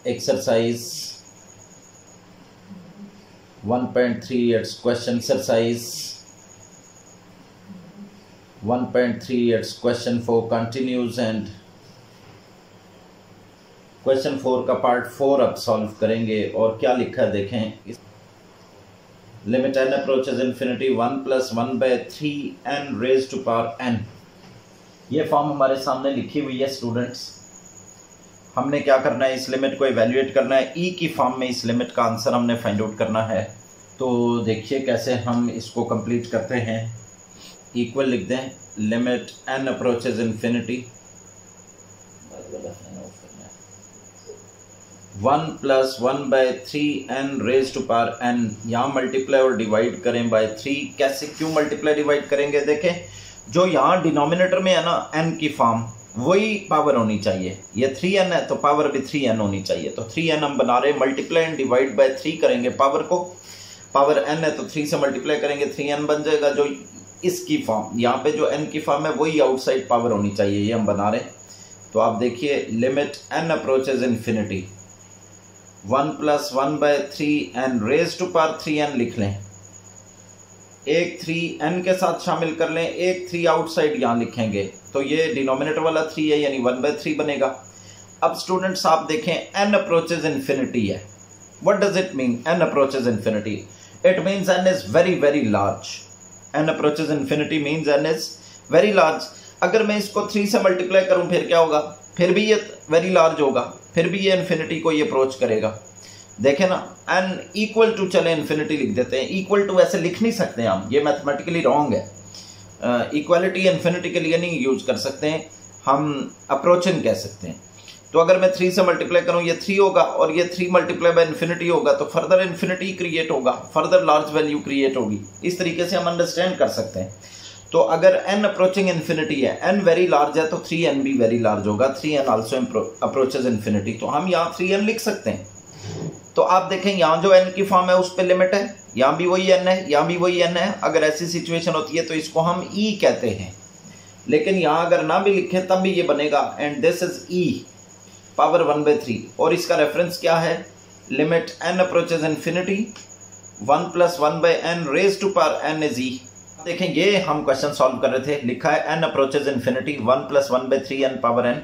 exercise 1.3. It's question exercise 1.3. It's question 4 continues and question 4 का part 4 अब solve करेंगे। और क्या लिखा है देखें, limit n approaches infinity 1 + 1/3n raise to power n। ये फॉर्म हमारे सामने लिखी हुई है स्टूडेंट्स। हमने क्या करना है, इस लिमिट को इवेल्युएट करना है। ई की फॉर्म में इस लिमिट का आंसर हमने फाइंड आउट करना है। तो देखिए कैसे हम इसको कंप्लीट करते हैं। इक्वल लिख दें limit n approaches infinity 1 + 1/3n raise to power n। यहाँ मल्टीप्लाई और डिवाइड करें बाय 3। कैसे, क्यों मल्टीप्लाई डिवाइड करेंगे, देखें जो यहाँ डिनोमिनेटर में है ना n की फॉर्म, वही पावर होनी चाहिए। ये 3n है तो पावर भी 3n होनी चाहिए। तो 3n हम बना रहे हैं, मल्टीप्लाई एंड डिवाइड बाय 3 करेंगे पावर को। पावर n है तो 3 से मल्टीप्लाई करेंगे 3n बन जाएगा। जो इसकी फॉर्म, यहाँ पे जो n की फॉर्म है वही आउटसाइड पावर होनी चाहिए, ये हम बना रहे हैं। तो आप देखिए limit n approaches infinity 1 + 1/3n raise to power 3n लिख लें। एक 3 n के साथ शामिल कर लें, एक 3 आउटसाइड यहाँ लिखेंगे तो ये डिनोमिनेटर वाला 3 है यानी 1/3 बनेगा। अब स्टूडेंट्स आप देखें n अप्रोचेज इन्फिनिटी है। What does it mean n approaches infinity? It means n is very very large. n approaches infinity means n is very large. अगर मैं इसको 3 से मल्टीप्लाई करूं फिर क्या होगा, फिर भी ये वेरी लार्ज होगा, फिर भी ये इन्फिनिटी को ये अप्रोच करेगा। देखें ना, n इक्वल टू, चले इन्फिनिटी लिख देते हैं। इक्वल टू ऐसे लिख नहीं सकते हम, ये मैथमेटिकली रॉन्ग है। इक्वालिटी इन्फिनिटी के लिए नहीं यूज कर सकते हैं, हम अप्रोचिंग कह सकते हैं। तो अगर मैं 3 से मल्टीप्लाई करूं ये 3 होगा और ये 3 मल्टीप्लाई बाय इन्फिनिटी होगा तो फर्दर इन्फिनिटी क्रिएट होगा, फर्दर लार्ज वैल्यू क्रिएट होगी। इस तरीके से हम अंडरस्टैंड कर सकते हैं। तो अगर n अप्रोचिंग इन्फिनिटी है, n वेरी लार्ज है तो 3n भी वेरी लार्ज होगा। 3n आल्सो अप्रोचेज इन्फिनिटी, तो हम यहाँ 3n लिख सकते हैं। तो आप देखें यहाँ जो n की फॉर्म है उस पर लिमिट है, यहाँ भी वही n है, यहाँ भी वही n है। अगर ऐसी सिचुएशन होती है तो इसको हम e कहते हैं, लेकिन यहाँ अगर ना भी लिखें तब भी ये बनेगा। And this is e power 1/3 और इसका रेफरेंस क्या है, limit n approaches infinity 1 + 1/n raise to power n is e। देखें ये हम क्वेश्चन सॉल्व कर रहे थे, लिखा है n approaches infinity 1 + 1/3n power n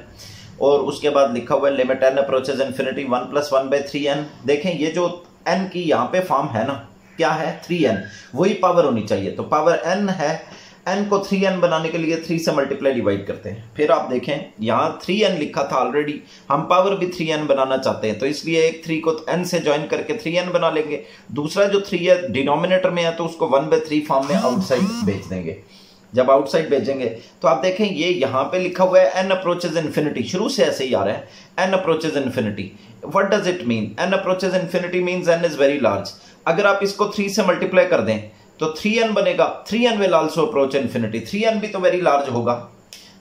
और उसके बाद लिखा हुआ है limit n approaches infinity 1 + 1/3n। देखें ये जो n की यहाँ पे फॉर्म है ना, क्या है 3n, वही पावर होनी चाहिए। तो पावर n है, n को 3n बनाने के लिए 3 से मल्टीप्लाई डिवाइड करते हैं। फिर आप देखें यहाँ 3n लिखा था ऑलरेडी, हम पावर भी 3n बनाना चाहते हैं तो इसलिए एक 3 को n से ज्वाइन करके 3n बना लेंगे। दूसरा जो 3 है डिनोमिनेटर में है तो उसको 1/3 फॉर्म में आउटसाइड भेज देंगे। जब आउटसाइड भेजेंगे तो आप देखें ये यहाँ पे लिखा हुआ है n अप्रोचेज इन्फिनिटी, शुरू से ऐसे ही आ रहा है n approaches infinity. What does it mean? n approaches infinity means n is very large. अगर आप इसको 3 से मल्टीप्लाई कर दें तो 3n बनेगा। 3n will also approach infinity, 3n भी तो वेरी लार्ज होगा।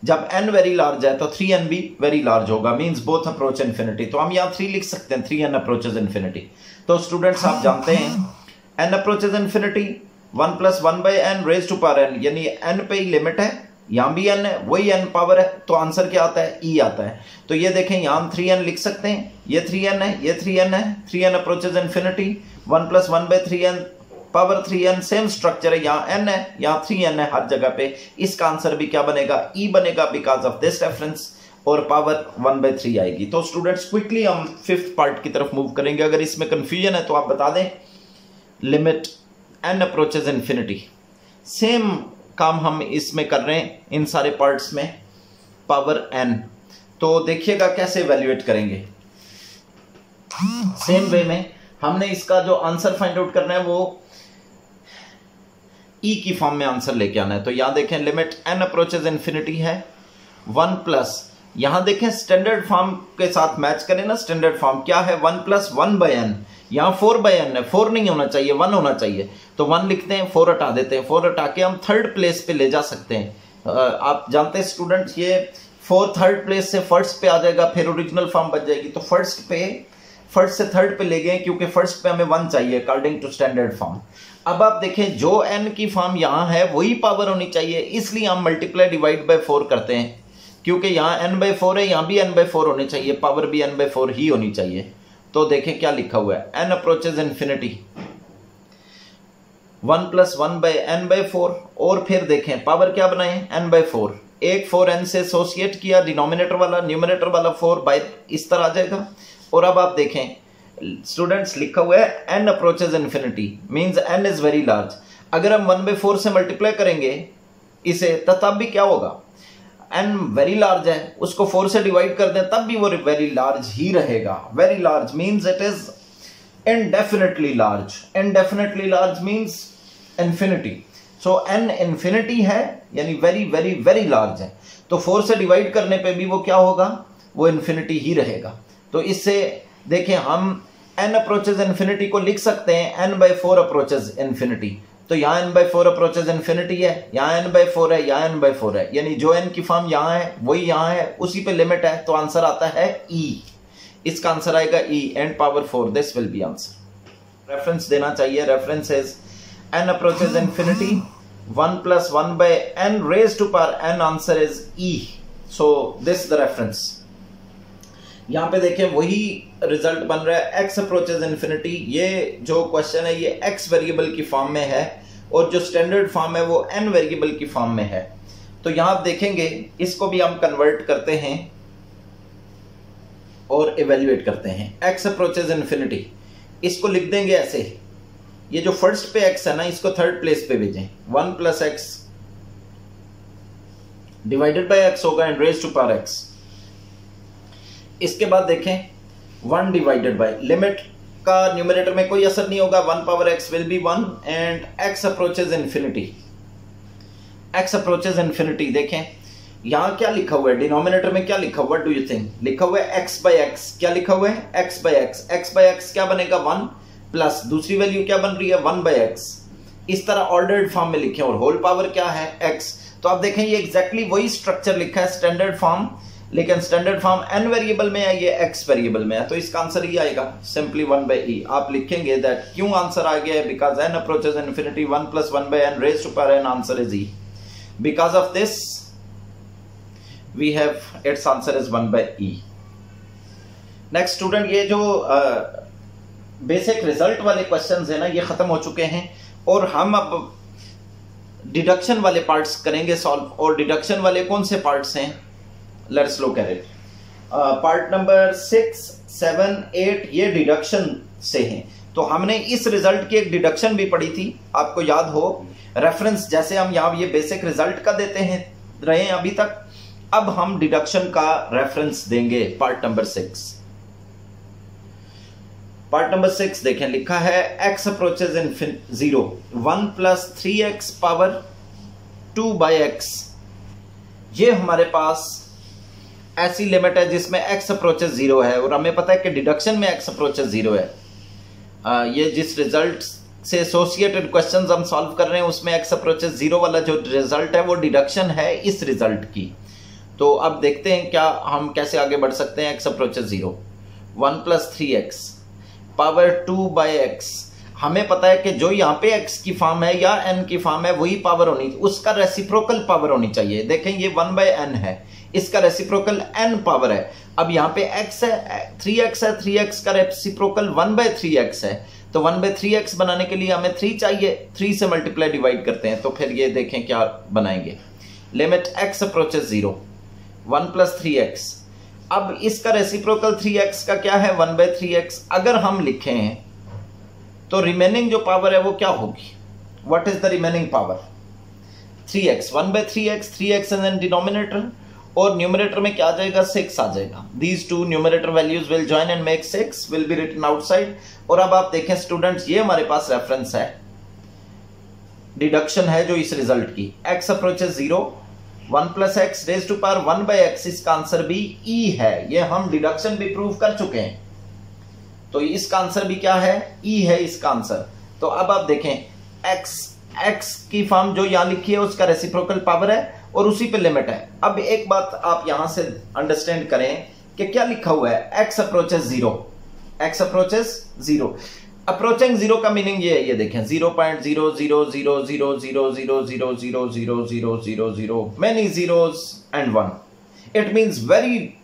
जब n वेरी लार्ज है तो 3n भी वेरी लार्ज होगा, मींस बोथ अप्रोच इन्फिनिटी। तो हम यहाँ 3 लिख सकते हैं, 3n अप्रोचेज इन्फिनिटी। तो स्टूडेंट्स आप जानते हैं n approaches infinity 1 + 1/n raise to power n, यानी n पे ही लिमिट है, यहाँ भी n है, वही n पावर है। तो आंसर क्या आता है, e आता है। तो ये देखें यहाँ हम 3n लिख सकते हैं, ये 3n है, ये 3n है। 3n approaches infinity 1 + 1/3n power 3n, same structure है, यहाँ n है, यहाँ 3n है हर जगह पे। इसका आंसर भी क्या बनेगा, e बनेगा, बिकॉज ऑफ दिस रेफरेंस, और पावर 1/3 आएगी। तो स्टूडेंट्स क्विकली हम 5th पार्ट की तरफ मूव करेंगे। अगर इसमें कंफ्यूजन है तो आप बता दें। Limit n approaches infinity, same काम हम इसमें कर रहे हैं इन सारे पार्ट्स में, पावर n। तो देखिएगा कैसे इवेल्युएट करेंगे। सेम वे में हमने इसका जो आंसर फाइंड आउट करना है वो e की फॉर्म में आंसर लेके आना है। तो यहां देखें लिमिट n अप्रोचेज इन्फिनिटी है 1 प्लस, यहां देखें स्टैंडर्ड फॉर्म के साथ मैच करें ना। स्टैंडर्ड फॉर्म क्या है, 1 + 1/n, यहाँ 4/n है, 4 नहीं होना चाहिए, 1 होना चाहिए। तो 1 लिखते हैं, 4 हटा देते हैं। 4 हटा के हम 3rd प्लेस पे ले जा सकते हैं। आप जानते हैं स्टूडेंट्स, ये 4 3rd प्लेस से 1st पे आ जाएगा, फिर ओरिजिनल फॉर्म बच जाएगी। तो 1st से 3rd पे ले गए क्योंकि 1st पे हमें 1 चाहिए अकॉर्डिंग टू स्टैंडर्ड फॉर्म। अब आप देखें जो n की फॉर्म यहाँ है वही पावर होनी चाहिए, इसलिए हम मल्टीप्लाई डिवाइड बाय 4 करते हैं, क्योंकि यहाँ n/4 है, यहाँ भी n/4 होने चाहिए, पावर भी n/4 ही होनी चाहिए। तो देखें क्या लिखा हुआ है, n अप्रोचेज इन्फिनिटी 1 + 1/n/4। और फिर देखें पावर क्या बनाए, n/4, एक 4n से एसोसिएट किया, डिनोमिनेटर वाला न्यूमरेटर वाला 4 बाय इस तरह आ जाएगा। और अब आप देखें स्टूडेंट्स लिखा हुआ है n approaches infinity means n is very large. अगर हम 1/4 से मल्टीप्लाई करेंगे इसे तब भी क्या होगा, n वेरी लार्ज है, उसको 4 से डिवाइड कर दें तब भी वो वेरी लार्ज ही रहेगा। Very large means it is indefinitely large, indefinitely large means infinity, so n infinity है यानी वेरी वेरी वेरी लार्ज है, तो 4 से डिवाइड करने पे भी वो क्या होगा, वो इन्फिनिटी ही रहेगा। तो इससे देखें हम n अप्रोचेज इन्फिनिटी को लिख सकते हैं n/4 अप्रोचेज इन्फिनिटी। तो यहाँ n/4 अप्रोचेज इन्फिनिटी है, यहाँ n/4 है, यहाँ n/4 है, यानी जो n की फॉर्म यहाँ है वही यहाँ है, उसी पे लिमिट है, तो आंसर आता है e। इसका आंसर आएगा e n power 4, this will be answer. Reference देना चाहिए, reference is n approaches infinity 1 + 1/n raised to power n, answer is e, so this the reference. यहाँ पे देखें वही रिजल्ट बन रहा है, x अप्रोचेज इन्फिनिटी, ये जो क्वेश्चन है ये x वेरिएबल की फॉर्म में है और जो स्टैंडर्ड फॉर्म है वो n वेरिएबल की फॉर्म में है। तो यहाँ आप देखेंगे इसको भी हम कन्वर्ट करते हैं और इवेल्युएट करते हैं। x अप्रोचेज इन्फिनिटी, इसको लिख देंगे ऐसे, ये जो फर्स्ट पे x है ना इसको थर्ड प्लेस पे भेजें, 1 + x डिवाइडेड बाय x होगा and raise to power x। इसके बाद देखें 1 डिवाइडेड बाय, लिमिट का न्यूमरेटर में कोई असर नहीं होगा, 1 पावर x will be 1 and x approaches infinity, x approaches infinity. देखें यहां क्या लिखा हुआ है, डिनोमिनेटर में क्या लिखा हुआ है, डू यू थिंक, लिखा हुआ है x/x, क्या लिखा हुआ है x/x, x/x क्या बनेगा 1 प्लस दूसरी वैल्यू क्या बन रही है 1/x, इस तरह ऑर्डर्ड फॉर्म में लिखे, और होल पावर क्या है x। तो आप देखें ये एग्जैक्टली वही स्ट्रक्चर लिखा है स्टैंडर्ड फॉर्म, लेकिन स्टैंडर्ड फॉर्म n वेरिएबल में है, ये x वेरिएबल में है, तो इसका आंसर ही आएगा सिंपली 1/e। आप लिखेंगे दैट क्यों आंसर आ गया है, because n approaches infinity 1 + 1/n raised to power n, answer is e। Because of this we have its answer is 1/e। Next student, ये जो बेसिक रिजल्ट वाले क्वेश्चंस है ना ये खत्म हो चुके हैं और हम अब डिडक्शन वाले पार्ट्स करेंगे सॉल्व। और डिडक्शन वाले कौन से पार्ट्स हैं, let's look at it. Part number 6, 7, 8 ये डिडक्शन से हैं। तो हमने इस रिजल्ट की एक डिडक्शन भी पढ़ी थी, आपको याद हो, रेफरेंस जैसे हम यहाँ ये बेसिक रिजल्ट का देते हैं रहे हैं अभी तक, अब हम डिडक्शन का रेफरेंस देंगे पार्ट नंबर 6। पार्ट नंबर 6 देखें, लिखा है x approaches infinity 0, 1 + 3x power 2/x। ये हमारे पास ऐसी लिमिट है जिसमें x अप्रोचेज 0 है और हमें पता है कि डिडक्शन में x अप्रोचेज 0 है। ये जिस रिजल्ट से एसोसिएटेड क्वेश्चंस हम सॉल्व कर रहे हैं उसमें x अप्रोचेज 0 वाला जो रिजल्ट है वो डिडक्शन है इस रिजल्ट की। तो अब देखते हैं क्या हम कैसे आगे बढ़ सकते हैं। x approaches 0, 1 + 3x power 2/x, हमें पता है कि जो यहाँ पे x की फॉर्म है या n की फॉर्म है वही पावर होनी, उसका रेसिप्रोकल पावर होनी चाहिए। देखें ये 1/n है, इसका रेसिप्रोकल n पावर है। अब यहाँ पे x है, 3x है, 3x का रेसिप्रोकल 1/3x है, तो 1/3x बनाने के लिए हमें 3 चाहिए, 3 से मल्टीप्लाई डिवाइड करते हैं, तो फिर ये देखें क्या बनाएंगे। लिमिट x अप्रोचेज 0, 1 + 3x, अब इसका रेसिप्रोकल 3x का क्या है 1/3x। अगर हम लिखें तो रिमेनिंग जो पावर है वो क्या होगी, what is the remaining power, 3x, 1/3x, 3x in denominator और न्यूमरेटर में क्या आ जाएगा 6 आ जाएगा। These two numerator values will join and make 6 will be written outside. और अब आप देखें स्टूडेंट्स ये हमारे पास रेफरेंस है, डिडक्शन है जो इस रिजल्ट की, x approaches 0, 1 + x raised to power 1/x, इसका आंसर भी e है। ये हम डिडक्शन भी प्रूव कर चुके हैं, तो इसका आंसर भी क्या है e है इसका आंसर। तो अब आप देखें x की फॉर्म जो यहां लिखी है उसका रेसिप्रोकल पावर है और उसी पे लिमिट है। अब एक बात आप यहां से अंडरस्टैंड करें कि क्या लिखा हुआ है x approaches 0, x approaches 0, approaching 0 का मीनिंग ये है, ये देखें 0.0000000000000 many zeros and 1, it means very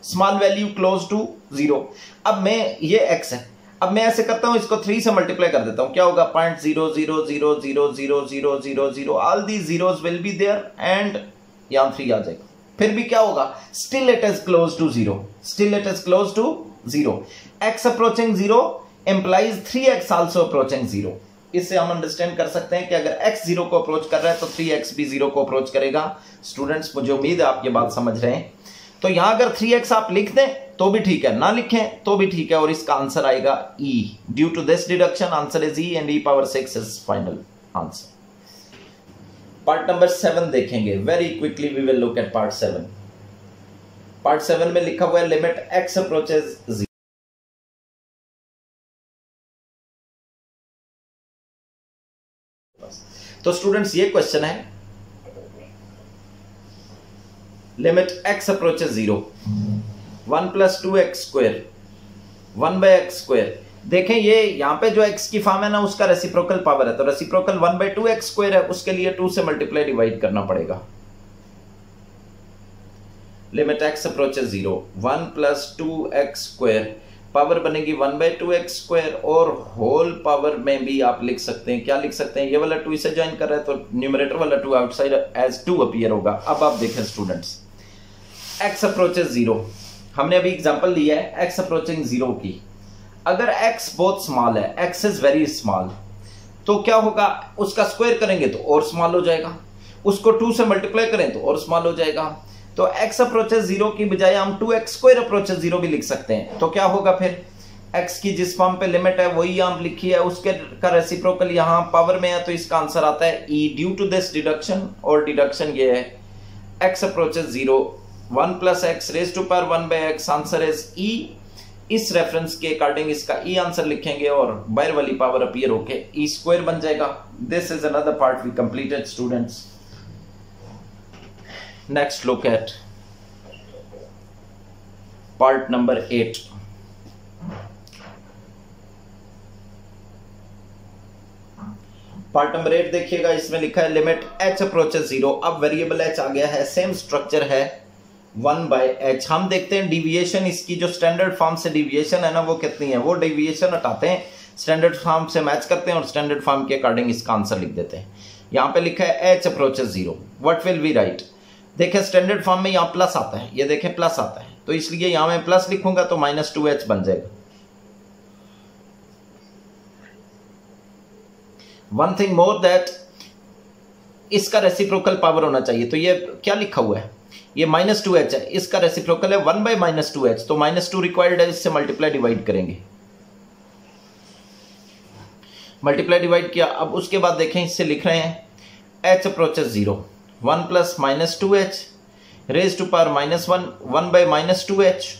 small value close to 0। अब मैं ये x है, अब मैं ऐसे करता हूं, इसको 3 से मल्टीप्लाई कर देता हूं, क्या होगा 0.0000000, all the zeros will be there and यहां 3 आ जाएगा। फिर भी क्या होगा, still it is close to 0, still it is close to 0। x approaching 0 implies 3x also approaching 0। इससे हम अंडरस्टैंड कर सकते हैं कि अगर x 0 को अप्रोच कर रहा है तो 3x भी 0 को अप्रोच करेगा। स्टूडेंट्स, मुझे उम्मीद है आप ये बात समझ रहे हैं। तो यहां अगर 3x आप लिख दें तो भी ठीक है, ना लिखें तो भी ठीक है, और इसका आंसर आएगा E। Due to this deduction answer is E and e⁻6 is final answer. Part number 7 देखेंगे, very quickly we will look at part 7। Part 7 में लिखा हुआ है लिमिट x अप्रोचेस 0। तो स्टूडेंट्स ये क्वेश्चन है, limit x approaches 0, 1 + 2x², 1/x²। देखें ये यहां पे जो x की फॉर्म है ना, उसका रेसिप्रोकल पावर है, तो रेसिप्रोकल 1/2x² है, उसके लिए 2 से मल्टीप्लाई डिवाइड करना पड़ेगा। Limit x approaches 0, 1 + 2x², power बनेगी 1/2x², और होल पावर में भी आप लिख सकते हैं, क्या लिख सकते हैं, ये वाला 2 इसे ज्वाइन कर रहा है तो न्यूमरेटर वाला 2 आउटसाइड एज 2 अपीयर होगा। अब आप देखें स्टूडेंट्स, x अप्रोचेस 0, हमने अभी एग्जांपल लिया है x अप्रोचिंग 0 की। अगर x बहुत स्मॉल है, x इज वेरी स्मॉल, तो क्या होगा, उसका स्क्वायर करेंगे तो और स्मॉल हो जाएगा, उसको 2 से मल्टीप्लाई करें तो और स्मॉल हो जाएगा। तो x अप्रोचेस 0 की बजाय हम 2x² अप्रोचेस 0 भी लिख सकते हैं। तो क्या होगा फिर, x की जिस फॉर्म पे लिमिट है वही यहां लिखी है, उसके का रेसिप्रोकल यहां पावर में है, तो इसका आंसर आता है E। Due to this deduction, और डिडक्शन ये है x approaches 0, 1 + x raised to power 1/x, answer is E। इस रेफरेंस के अकॉर्डिंग इसका E आंसर लिखेंगे और बाहर वाली पावर अपीयर होके E² बन जाएगा। This is another part we completed students. Next look at part number 8। Part number 8 देखिएगा, इसमें लिखा है लिमिट h अप्रोचेस 0। अब वेरिएबल h आ गया है, सेम स्ट्रक्चर है 1/h। हम देखते हैं डिविएशन, इसकी जो स्टैंडर्ड फॉर्म से डिविएशन है ना वो कितनी है, वो डिविएशन हटाते हैं, स्टैंडर्ड फॉर्म से मैच करते हैं और स्टैंडर्ड फॉर्म के अकॉर्डिंग इसका आंसर लिख देते हैं। यहाँ पे लिखा है h approaches 0, what will we write. देखें स्टैंडर्ड फॉर्म में यहाँ प्लस आता है, ये देखें प्लस आता है, तो इसलिए यहाँ मैं प्लस लिखूंगा तो -2h बन जाएगा। वन थिंग मोर दैट, इसका रेसिप्रोकल पावर होना चाहिए, तो ये क्या लिखा हुआ है, ये -2h है, इसका रेसिप्रोकल है 1/-2h, तो -2 रिक्वायर्ड है, इससे मल्टीप्लाई डिवाइड करेंगे, मल्टीप्लाई डिवाइड किया। अब उसके बाद देखें, इससे लिख रहे हैं h approaches 0, 1 + -2h raised to power -1, 1/-2h,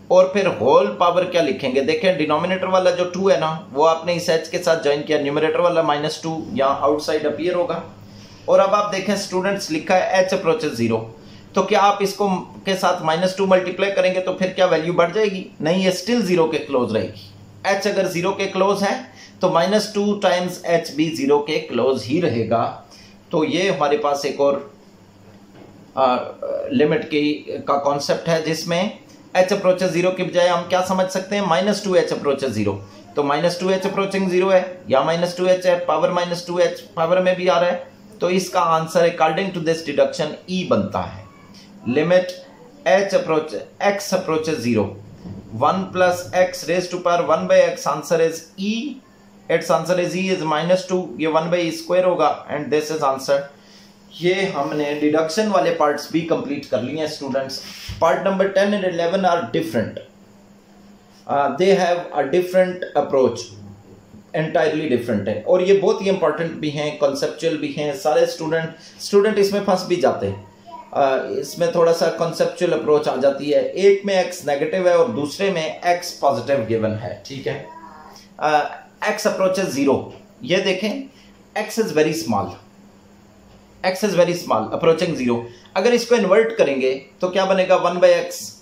और फिर होल पावर क्या लिखेंगे, देखें डिनोमिनेटर वाला जो 2 है ना वो आपने इस h के साथ ज्वाइन किया, न्यूमरेटर वाला -2 यहाँ आउटसाइड अपीयर होगा। और अब आप देखें स्टूडेंट्स, लिखा है h अप्रोचेस 0, तो क्या आप इसको के साथ -2 मल्टीप्लाई करेंगे तो फिर क्या वैल्यू बढ़ जाएगी, नहीं, ये स्टिल 0 के क्लोज रहेगी। h अगर 0 के क्लोज है तो -2 टाइम्स h भी 0 के क्लोज ही रहेगा। तो ये हमारे पास एक और लिमिट का कॉन्सेप्ट है, जिसमें h अप्रोचेस 0 के बजाय हम क्या समझ सकते हैं, -2h अप्रोचेस 0, तो -2h अप्रोचिंग 0 है, या -2h है, पावर -2h पावर में भी आ रहा है, तो इसका answer according to this deduction E बनता है। Limit x approaches 0, 1 + x raised to power 1/x, answer is E। It's answer is E is -2, ये 1/E² होगा, एंड दिस इज आंसर। ये हमने डिडक्शन वाले पार्ट्स भी कंप्लीट कर लिए हैं students. Part number 10 and 11 are different, they have a different approach, entirely different है, और ये बहुत ही इंपॉर्टेंट भी हैं, कॉन्सेप्चुअल भी हैं। सारे स्टूडेंट इसमें फंस भी जाते हैं, इसमें थोड़ा सा कॉन्सेप्चुअल अप्रोच आ जाती है। एक में x नेगेटिव है और दूसरे में x पॉजिटिव गिवन है, ठीक है। x अप्रोचेस 0, ये देखें x is very small, x is very small approaching 0। अगर इसको इन्वर्ट करेंगे तो क्या बनेगा, 1/x।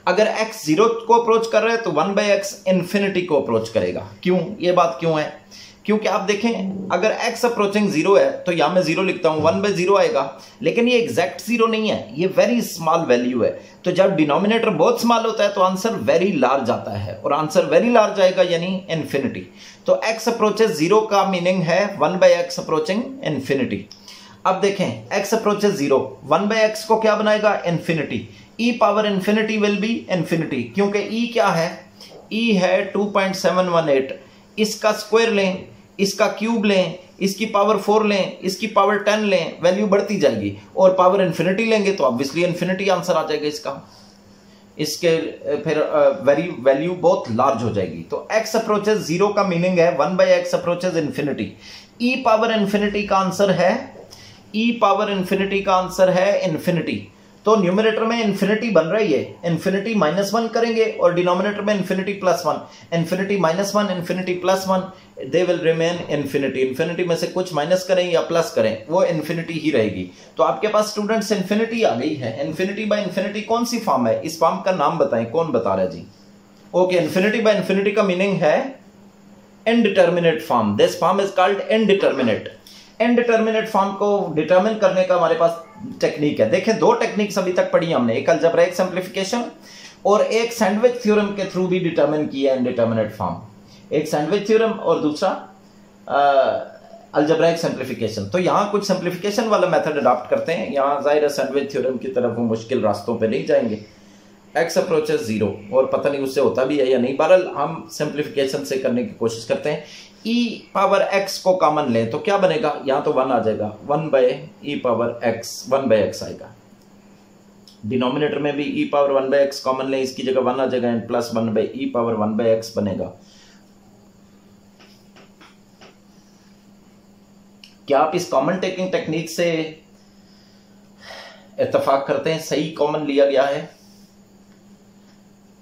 अगर x 0 को अप्रोच कर रहा है तो 1/x इन्फिनिटी को अप्रोच करेगा। क्यों, ये बात क्यों है, क्योंकि आप देखें अगर x अप्रोचिंग 0 है तो यहां मैं 0 लिखता हूं, 1/0 आएगा, लेकिन ये एग्जैक्ट 0 नहीं है, ये वेरी स्मॉल वैल्यू है। तो जब डिनोमिनेटर बहुत स्मॉल होता है तो आंसर वेरी लार्ज आता है, और आंसर वेरी लार्ज आएगा यानी इन्फिनिटी। तो x अप्रोचेस 0 का मीनिंग है 1/x अप्रोचिंग इन्फिनिटी। अब देखें x अप्रोचेस 0, 1/x को क्या बनाएगा, infinity. e power infinity will be infinity, क्योंकि e क्या है, e है 2.718, इसका स्क्वायर लें, इसका क्यूब लें, इसकी पावर 4 लें, इसकी पावर 10 लें, वैल्यू बढ़ती जाएगी, और पावर इन्फिनिटी लेंगे तो ऑब्वियसली इन्फिनिटी आंसर आ जाएगा इसका, इसके फिर वैल्यू बहुत लार्ज हो जाएगी। तो x अप्रोचेस 0 का मीनिंग है 1/x approaches infinity. e power infinity का आंसर है, e पावर इन्फिनिटी का आंसर है इन्फिनिटी। तो न्यूमरेटर में इन्फिनिटी बन रही है, इन्फिनिटी -1 करेंगे और डिनोमिनेटर में infinity +1, infinity -1 infinity +1, they will remain infinity. Infinity में से कुछ माइनस करें या प्लस करें, वो इन्फिनिटी ही रहेगी। तो आपके पास स्टूडेंट्स इन्फिनिटी आ गई है। इन्फिनिटी बाय इन्फिनिटी कौन सी फॉर्म है, इस फॉर्म का नाम बताएं, कौन बता रहा है जी? ओके, इन्फिनिटी बाय इन्फिनिटी का मीनिंग है indeterminate form. This form is called indeterminate. Indeterminate form को डिटरमिन करने का हमारे पास टेक्निक है। देखें, दो टेक्निक्स अभी तक पढ़ी हमने, एक अलजेब्राइक सिंप्लीफिकेशन और एक सैंडविच थ्योरम के थ्रू भी डिटरमिन किया इनडिटर्मिनेट फॉर्म। एक सैंडविच थ्योरम और दूसरा अलजेब्राइक सिंप्लीफिकेशन। तो यहाँ कुछ सिंप्लीफिकेशन वाला मेथड अडॉप्ट करते हैं। यहाँ जाहिर है सैंडविच थ्योरम की तरफ वो मुश्किल रास्तों पे नहीं जाएंगे। x अप्रोचेस 0 और पता नहीं उससे होता भी है या नहीं, बहरहाल हम सिंप्लीफिकेशन से करने की कोशिश करते हैं। e पावर x को कॉमन लें तो क्या बनेगा, यहाँ तो 1 आ जाएगा, 1/e पावर x, 1/x आएगा। डिनोमिनेटर में भी e पावर 1/x कॉमन लें, इसकी जगह 1 आ जाएगा, and plus 1/e power 1/x बनेगा। क्या आप इस कॉमन टेकिंग टेक्निक से इत्तेफाक करते हैं सही कॉमन लिया गया है?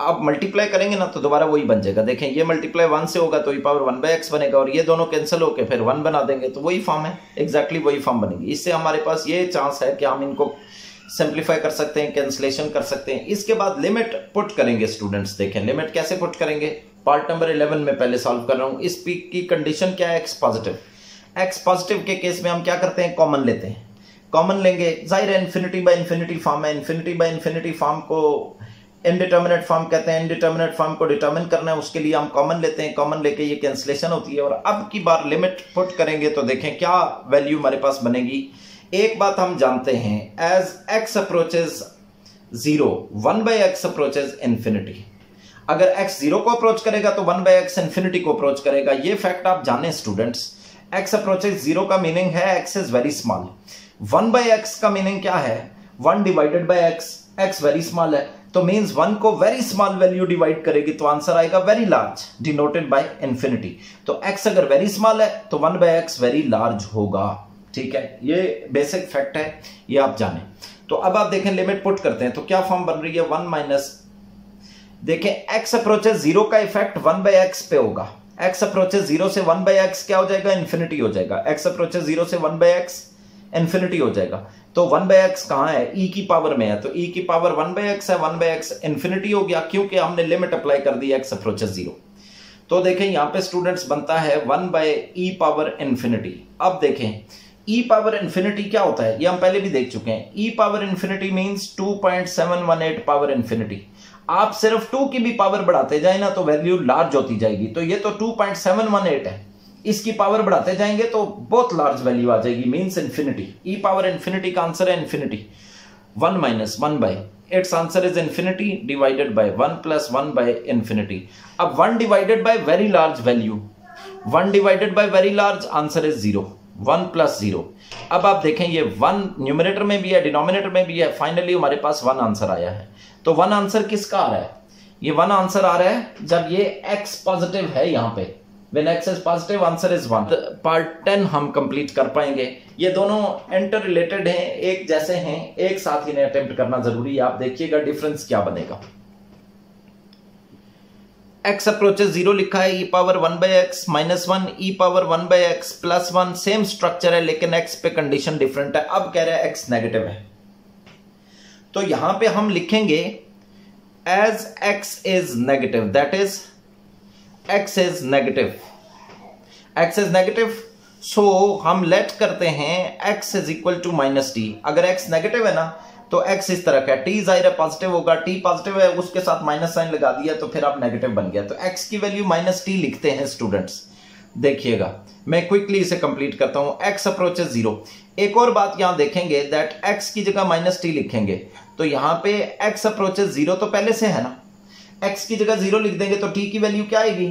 आप मल्टीप्लाई करेंगे ना तो दोबारा वही बन जाएगा। देखें, ये मल्टीप्लाई 1 से होगा तो e पावर 1/x बनेगा, और ये दोनों कैंसिल होकर फिर 1 बना देंगे तो वही फॉर्म है, एग्जैक्टली वही फॉर्म बनेगी। इससे हमारे पास ये चांस है कि हम इनको सिंप्लीफाई कर सकते हैं, कैंसिलेशन कर सकते हैं। इसके बाद लिमिट पुट करेंगे स्टूडेंट्स। देखें लिमिट कैसे पुट करेंगे, पार्ट नंबर 11 में पहले सॉल्व कर रहा हूँ। इस पी की कंडीशन क्या है, x पॉजिटिव। x पॉजिटिव के केस में हम क्या करते हैं, कॉमन लेते हैं। कॉमन लेंगे, जाहिर है इन्फिनिटी बाय इन्फिनिटी फॉर्म है, इन्फिनिटी बाय इन्फिनिटी फॉर्म को इनडिटर्मिनेट फॉर्म कहते हैं। इनडिटर्मिनेट फॉर्म को डिटर्मिन करना है, उसके लिए हम कॉमन लेते हैं। कॉमन लेके ये कैंसिलेशन होती है, और अब की बार लिमिट पुट करेंगे तो देखें क्या वैल्यू हमारे पास बनेगी। एक बात हम जानते हैं, as x approaches 0, 1/x approaches infinity. अगर x 0 को अप्रोच करेगा तो 1/x इन्फिनिटी को अप्रोच करेगा। ये फैक्ट आप जाने स्टूडेंट्स। x अप्रोचेस 0 का मीनिंग है x is very small. 1/x का मीनिंग क्या है, 1 divided by x, x very small है, तो मींस 1 को वेरी स्मॉल वैल्यू डिवाइड करेगी तो आंसर आएगा very large, denoted by infinity. तो x अगर वेरी स्मॉल है तो 1/x वेरी लार्ज होगा। ठीक है, ये बेसिक फैक्ट है, ये आप जानें। तो अब आप देखें लिमिट पुट करते हैं तो क्या फॉर्म बन रही है, 1 माइनस, देखें x अप्रोचेस 0 का इफेक्ट 1/x पे होगा। x अप्रोचेस 0 से 1/x क्या हो जाएगा, इन्फिनिटी हो जाएगा। x अप्रोचेस 0 से 1/x इन्फिनिटी हो जाएगा। तो 1/x कहाँ है, e की पावर में है, तो e की पावर 1/x है, 1/x इन्फिनिटी हो गया क्योंकि हमने लिमिट अप्लाई कर दी x अप्रोचेस 0। तो देखें यहाँ पे स्टूडेंट्स बनता है 1/e पावर इन्फिनिटी। अब देखें e पावर इन्फिनिटी क्या होता है, ये हम पहले भी देख चुके हैं। e power infinity means 2.718 power infinity. आप सिर्फ 2 की भी पावर बढ़ाते जाए ना तो वैल्यू लार्ज होती जाएगी। तो ये तो 2.718 है, इसकी पावर बढ़ाते जाएंगे तो बहुत लार्ज वैल्यू आ जाएगी, means infinity. e power infinity का आंसर है infinity. 1 minus 1/, it's answer is infinity divided by 1 plus 1/इन्फिनिटी। अब 1 divided by very large value, 1 divided by very large, answer is 0, 1 plus 0। अब आप देखें ये 1 न्यूमरेटर में भी है, डिनोमिनेटर में भी है, फाइनली हमारे पास 1 आंसर आया है। तो 1 आंसर किसका आ रहा है, ये 1 आंसर आ रहा है जब ये x पॉजिटिव है। यहाँ पे when x is positive answer is 1। Part 10 हम कंप्लीट कर पाएंगे। ये दोनों इंटर रिलेटेड हैं, एक जैसे हैं, एक साथ इन्हें अटेम्प्ट करना जरूरी है। आप देखिएगा डिफरेंस क्या बनेगा। x अप्रोचेस 0 लिखा है, e power 1/x minus 1, e power 1/x plus 1, same structure है लेकिन x पे कंडीशन डिफरेंट है। अब कह रहे हैं x नेगेटिव है, तो यहां पे हम लिखेंगे as x is negative, that is x is negative। x is negative, so हम लेट करते हैं x is equal to minus t. अगर x नेगेटिव है ना तो x इस तरह का, t जाहिर है पॉजिटिव होगा, t पॉजिटिव है उसके साथ माइनस साइन लगा दिया तो फिर आप नेगेटिव बन गया, तो x की वैल्यू माइनस टी लिखते हैं स्टूडेंट्स। देखिएगा मैं क्विकली इसे कंप्लीट करता हूं, x अप्रोचेस 0। एक और बात यहां देखेंगे दैट x की जगह माइनस टी लिखेंगे तो यहां पे x अप्रोचेस 0 तो पहले से है ना, x की जगह 0 लिख देंगे तो t की वैल्यू क्या आएगी,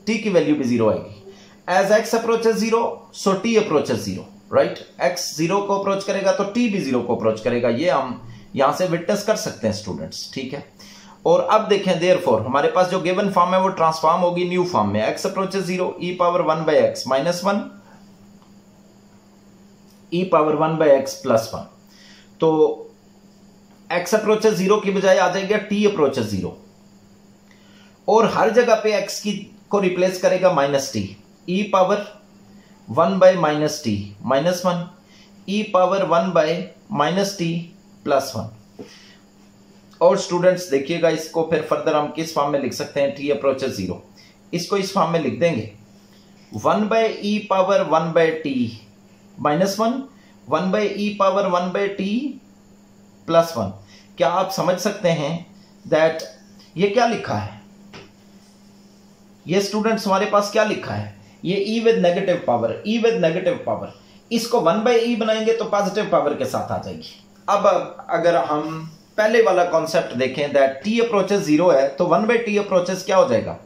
t की वैल्यू भी 0 आएगी। एज x अप्रोचेस 0 सो t अप्रोचेस 0, राइट। x 0 को अप्रोच करेगा तो t भी 0 को अप्रोच करेगा, ये हम यहां से विटनेस कर सकते हैं स्टूडेंट्स, ठीक है। और अब देखें देयरफॉर हमारे पास जो गिवन फॉर्म है वो ट्रांसफॉर्म होगी न्यू फॉर्म में, x approaches 0 e power 1 by x minus 1 e power 1 by x plus 1। तो x अप्रोचेस 0 की बजाय आ जाएगा t अप्रोचेस 0 और हर जगह पे x की को रिप्लेस करेगा minus T, e power 1 bye minus T minus 1 e power 1 bye minus T plus 1। और स्टूडेंट्स देखिएगा इसको फिर फर्दर हम किस फॉर्म में लिख सकते हैं, t अप्रोचेस 0, इसको इस फॉर्म में लिख देंगे 1 by e power 1 by T minus 1 1 by e power 1 by T plus 1। क्या आप समझ सकते हैं दैट ये क्या लिखा है, ये स्टूडेंट्स हमारे पास क्या लिखा है, ये e with negative power, e with negative power, इसको 1 बाय e बनाएंगे तो पॉजिटिव पावर के साथ आ जाएगी। अब अगर हम पहले वाला कॉन्सेप्ट देखें दैट t अप्रोचेस 0 है तो 1 बाय t अप्रोचेस क्या हो जाएगा,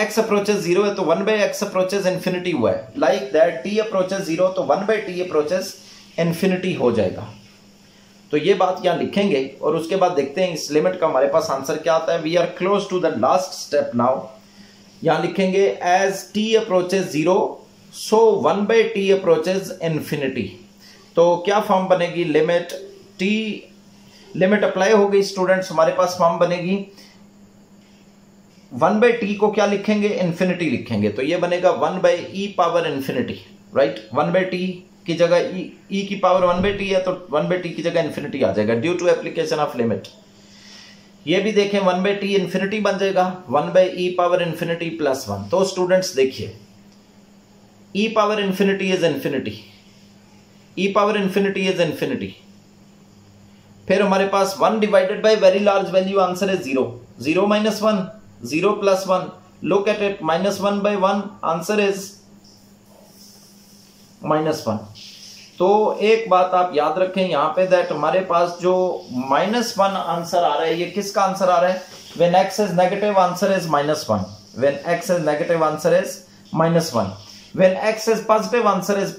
x अप्रोचेस 0 है तो 1 बाय x अप्रोचेस इंफिनिटी हुआ है, लाइक दैट t अप्रोचेस 0 तो 1 बाय t अप्रोचेस इंफिनिटी हो जाएगा। तो ये बात यहां लिखेंगे और उसके बाद देखते हैं इस लिमिट का हमारे पास आंसर क्या आता है। We are close to the last step now. यहां लिखेंगे as t approaches 0 so 1 by t approaches infinity. तो क्या फॉर्म बनेगी, लिमिट अप्लाई हो गई स्टूडेंट्स, हमारे पास फॉर्म बनेगी 1 बाय टी को क्या लिखेंगे, इंफिनिटी लिखेंगे, तो ये बनेगा 1 by e power infinity, right. 1 by t की जगह ई की पावर 1 बाय टी है तो 1 बाय टी की जगह इंफिनिटी आ जाएगा due to application of limit. ये भी देखें 1 बाय टी इंफिनिटी बन जाएगा 1 by e power infinity plus 1। तो स्टूडेंट्स देखिए e power infinity is infinity, e power infinity is infinity, फिर हमारे पास 1 divided by very large value, answer है 0, 0 minus 1 0 plus 1, look at it, minus 1 by 1 answer is minus 1। तो एक बात आप याद रखें यहां पे दैट हमारे पास जो माइनस 1 आंसर आ रहा है ये किसका आंसर आ रहा है, when x is negative answer is minus 1, when x is negative answer is minus 1, when x is positive answer is